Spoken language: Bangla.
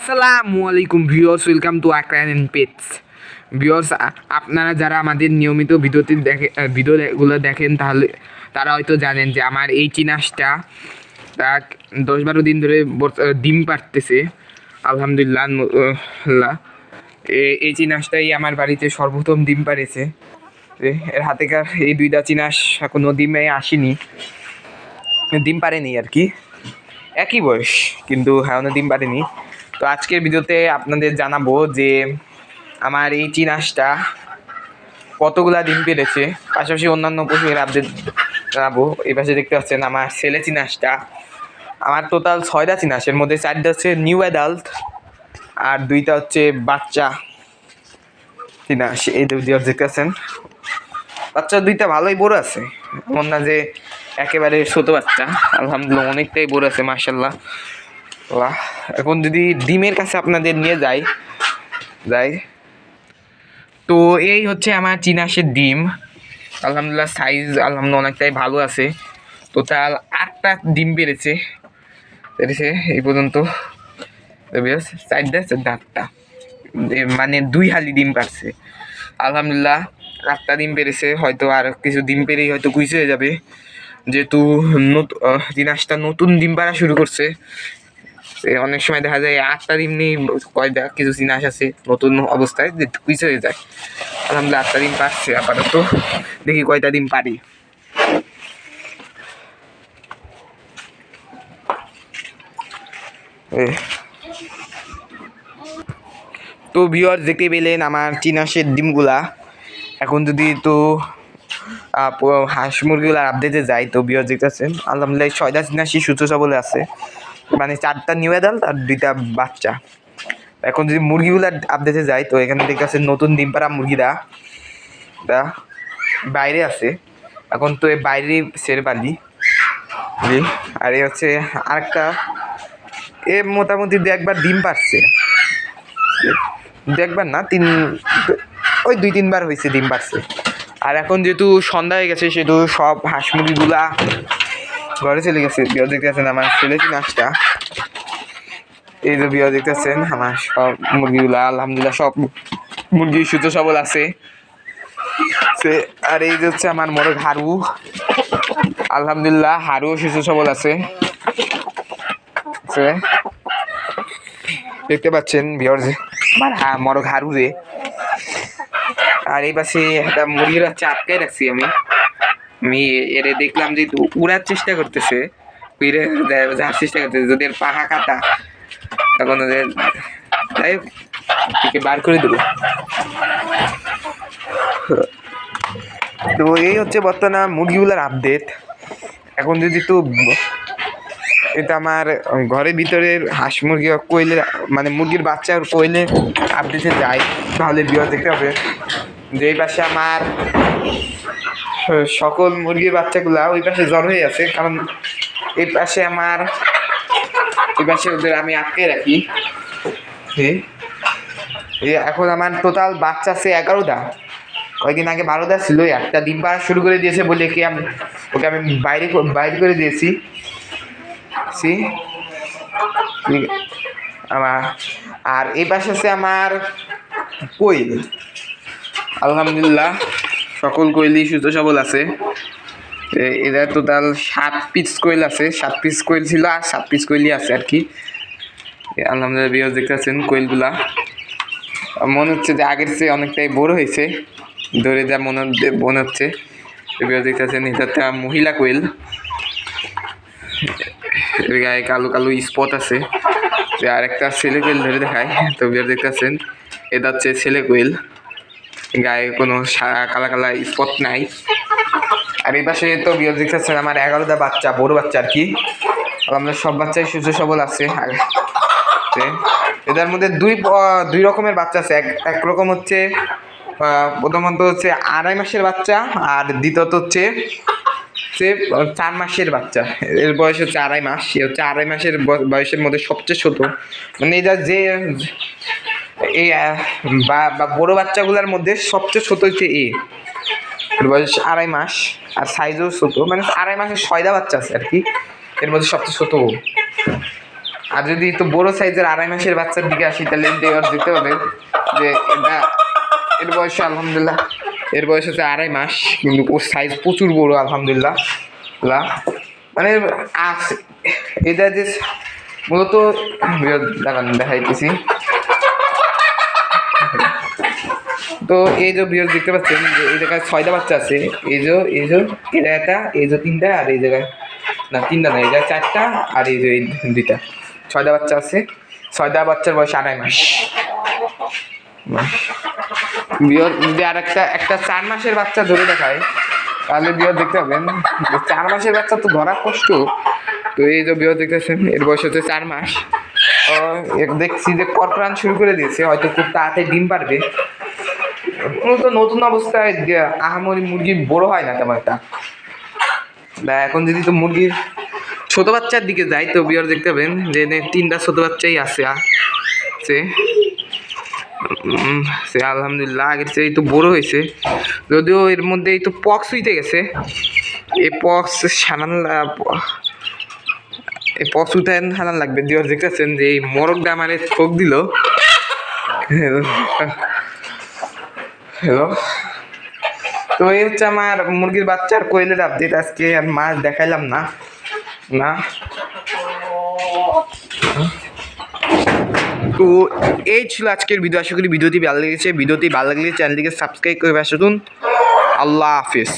আসসালামু আলাইকুম viewers, welcome to Akran and pets. Viewers, আপনারা যারা আমাদের নিয়মিত ভিডিওগুলো দেখেন তাহলে তারা হয়তো জানেন যে আমার এই চিনাসটা 10-12 দিন ধরে ডিম পাড়তেছে। আলহামদুলিল্লাহ। এই চিনাসটাই আমার বাড়িতে সর্বপ্রথম ডিম পাড়েছে। এর হাতেকার এই দুইটা চিনাস কোনো ডিমে আসেনি, ডিম পারেনি আর কি, একই বয়স কিন্তু এখনো ডিম পারেনি। তো আজকের ভিডিওতে আপনাদের জানাবো যে আমার এই চিনাসটা কতগুলা ডিম পেরেছে, পাশাপাশি অন্যান্য পশুর আপডেট জানাবো। এই পাশে দেখতে পাচ্ছেন আমার ছেলে চিনাসটা। আমার টোটাল 6টা চিনাস, এর মধ্যে 4টা হচ্ছে নিউ অ্যাডাল্ট আর 2টা হচ্ছে বাচ্চা চিনাস। এই দেখতে পাচ্ছেন বাচ্চা 2টা ভালোই বড় আছে, এমন না যে একেবারে ছোট বাচ্চা। আলহামদুলিল্লাহ অনেকটাই বড় আছে মাশাআল্লাহ। এখন যদি ডিমের কাছে আপনাদের নিয়ে যাই, তো এই হচ্ছে আমার চিনাসের ডিম। আলহামদুলিল্লাহ সাইজ আলহামদুলিল্লাহ অনেকটাই ভালো আছে। টোটাল 8টা ডিম পেরেছে এই পর্যন্ত। 8টা মানে 2 হালি ডিম পারছে। আলহামদুলিল্লাহ 8টা ডিম পেরেছে, হয়তো আর কিছু ডিম পেরেই হয়তো কুইজ হয়ে যাবে, যেহেতু চিনাসটা নতুন ডিম পাড়া শুরু করছে। অনেক সময় দেখা যায় 8টা ডিম নিয়ে কয়টা কিছু চিনাস আছে নতুন অবস্থায় যে কুইজ হয়ে যায়। আলহামদুলিল্লাহ 8টা ডিম পারছে আপাতত, দেখি কয়টা ডিম পারি। তো ভিউয়ার্স দেখতে পেলেন আমার চিনাসের ডিমগুলা। এখন যদি তো হাঁস মুরগিগুলার আপডেটে যাই, তো ভিউয়ার্স দেখতেছেন আলহামদুলিল্লাহ 6টা চিনাসই সুস্থ সবলে আছে, মানে 4টা নিউ অ্যাডাল্ট আর 2টা বাচ্চা। এখন যদি মুরগিগুলার আপডেটে যাই, তো এখানে দেখতেছেন নতুন ডিম পাড়া মুরগিরা বাইরে আছে। এখন তো এই বাইরে ছেড়ে পালি, আর এই হচ্ছে আরেকটা, এ মোটামুটি 2-1 ডিম পারছে, 2-1 না, ওই 2-3 বার হয়েছে ডিম পারছে। আর এখন যেহেতু সন্ধ্যা হয়ে গেছে, সেহেতু সব হাঁস মুরগিগুলা ঘরে চলে গেছে। বিয়ে দেখতেছেন আমার ছেলে চিনাসটা, এই যে বিয়ে দেখতেছেন আমার সব মুরগিগুলা আলহামদুলিল্লাহ সব মুরগি সুস্থ সবল আছে। আর এই যে হচ্ছে আমার মোরগ হারু, আলহামদুলিল্লাহ হারু সুস্থ সবল আছে। দেখতে পাচ্ছেন ভিউয়ার্স আমার মোরগ হারু রে। আর এই পাশে একটা মুরগির বাচ্চা আটকাই রাখছি আমি এর দেখলাম যে উড়ার চেষ্টা করতেছে, যাওয়ার চেষ্টা করতেছে, যদি এর পাখা কাটা তখন ওদের যাই হোক বার করে দেবো। তো এই হচ্ছে বর্তমানে মুরগিগুলার আপডেট। এখন যদি তো এটা আমার ঘরের ভিতরের হাঁস মুরগি কোয়েলের, মানে মুরগির বাচ্চা কোয়েলে আপডেটে যায়, তাহলে ভিউয়ার্স দেখতে হবে যে এই পাশে আমার সকল মুরগির বাচ্চাগুলা ওই পাশে জ্বর হয়ে আছে, কারণ এই পাশে ওদের আমি আটকে রাখি। এখন আমার টোটাল বাচ্চা আছে 11টা, কয়েকদিন আগে 12টা ছিল, একটা ডিম পাড়া শুরু করে দিয়েছে বলে কি ওকে আমি বাইরে করে দিয়েছি। আর এই পাশে আছে আমার কোয়েল, আলহামদুলিল্লাহ সকল কোয়েলই সুস্থ সবল আছে। এরা টোটাল 7 পিস কোয়েল আছে, 7 পিস কোয়েল ছিল আর 7 পিস কোয়েলই আছে আর কি। আলহামদুলিল্লাহ ভিউয়ার্স দেখতেছেন কোয়েলগুলা মনে হচ্ছে যে আগের চেয়ে অনেকটাই বড় হয়েছে, ধরে যা মনে হচ্ছে। ভিউয়ার্স দেখতেছেন এটা একটা মহিলা কোয়েল, এর গায়ে কালো কালো স্পট আছে। আর একটা ছেলে কোয়েল ধরে দেখায়, তো ভিউয়ার্স দেখতেছেন এটা হচ্ছে ছেলে কোয়েল, গায়ে কোনো কালা কালা স্পট নাই। আর এই পাশে তো ভিউয়ার্স দেখতেছেন আমার 11টা বাচ্চা, বড় বাচ্চা আর কি। আমরা সব বাচ্চাই সুস্থ সবল আছে। এদের মধ্যে দুই রকমের বাচ্চা আছে। এক রকম হচ্ছে প্রথমত হচ্ছে 2.5 মাসের বাচ্চা, আর দ্বিতীয়ত হচ্ছে 4 মাসের বাচ্চা। এর বয়স হচ্ছে 2.5 মাস, সে হচ্ছে 2.5 মাসের বয়সের মধ্যে সবচেয়ে ছোট, মানে এটা যে এই বড় বাচ্চাগুলোর মধ্যে সবচেয়ে ছোট হচ্ছে এর বয়স 2.5 মাস, আর সাইজও ছোট, মানে 2.5 মাসের 6টা বাচ্চা আছে আর কি, এর মধ্যে সবচেয়ে ছোট। আর যদি একটু বড় সাইজের 2.5 মাসের বাচ্চার দিকে আসি তাহলে দেওয়ার দিতে হবে যে এটা এর বয়স আলহামদুলিল্লাহ এর বয়স হচ্ছে 2.5 মাস, কিন্তু ওর সাইজ প্রচুর বড় আলহামদুলিল্লাহ। মানে এটা যে মূলত দেখাইতেছি। তো এই যে বিয়ার দেখতে পাচ্ছেন যে এই জায়গায় 6টা বাচ্চা আছে, এই যে এটা একটা, এই যে 3টা, আর এই জায়গায় না 3টা না, এই জায়গায় 4টা, আর এই যে এই 2টা, 6টা বাচ্চা আছে। 6টা বাচ্চার বয়স 2.5 মাস। বিয়ার যদি আর একটা 4 মাসের বাচ্চা ধরে দেখায় তাহলে বিয়ার দেখতে পাবেন 4 মাসের বাচ্চা তো ধরা কষ্ট। তো এই যে বিয়ার দেখতেছেন এর বয়স হচ্ছে 4 মাস। দেখছি যে করকরান শুরু করে দিয়েছে, হয়তো খুব তাড়াতাড়ি ডিম পারবে। তো নতুন অবস্থায় আহামরি মুরগি বড় হয় না তেমন একটা। এখন যদি তো মুরগির ছোট বাচ্চার দিকে যাই তো বিয়ার দেখতে পাবেন যে 3টা ছোট বাচ্চাই আছে সে আলহামদুলিল্লাহ আগের চেয়ে একটু বড় হয়েছে, যদিও এর মধ্যে একটু পক্স হইতে গেছে। এই পক্স উঠায় সানান লাগবে। দিওর দেখতেছেন যে এই মরকটা মানে চোখ দিল। হ্যালো, তো এই হচ্ছে আমার মুরগির বাচ্চার কোয়েলের আপডেট। আজকে আর মাছ দেখাইলাম না। তো এই ছিল আজকের ভিডিও। আশা করি ভিডিওটি ভালো লেগেছে। ভিডিওটি ভালো লাগলে চ্যানেলটিকে সাবস্ক্রাইব করে আসুন। আল্লাহ হাফিজ।